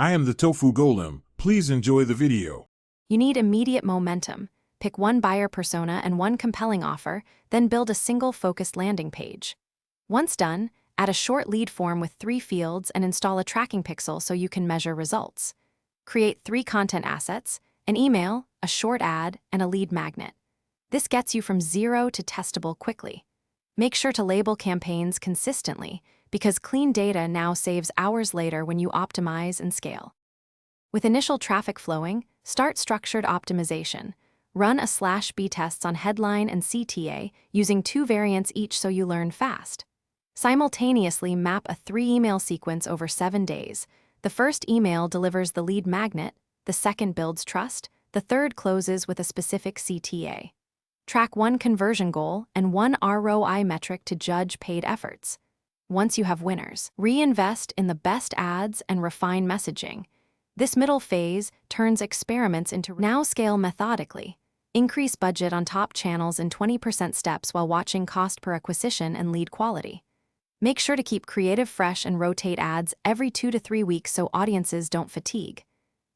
I am the Tofu Golem. Please enjoy the video. You need immediate momentum. Pick one buyer persona and one compelling offer, then build a single focused landing page. Once done, add a short lead form with 3 fields and install a tracking pixel so you can measure results. Create 3 content assets: an email, a short ad, and a lead magnet. This gets you from 0 to testable quickly. Make sure to label campaigns consistently, because clean data now saves hours later when you optimize and scale. With initial traffic flowing, start structured optimization. Run a /B tests on headline and CTA using 2 variants each so you learn fast. Simultaneously map a 3-email sequence over 7 days. The first email delivers the lead magnet, the second builds trust, the third closes with a specific CTA. Track 1 conversion goal and 1 ROI metric to judge paid efforts. Once you have winners, reinvest in the best ads and refine messaging. This middle phase turns experiments into now scale methodically. Increase budget on top channels in 20% steps while watching cost per acquisition and lead quality. Make sure to keep creative fresh and rotate ads every 2 to 3 weeks so audiences don't fatigue.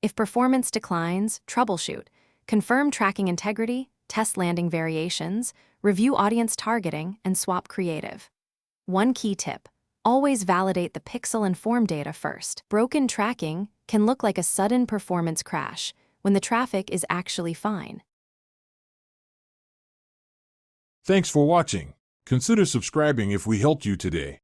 If performance declines, troubleshoot. Confirm tracking integrity, test landing variations, review audience targeting, and swap creative. One key tip: always validate the pixel and form data first. Broken tracking can look like a sudden performance crash when the traffic is actually fine. Thanks for watching. Consider subscribing if we helped you today.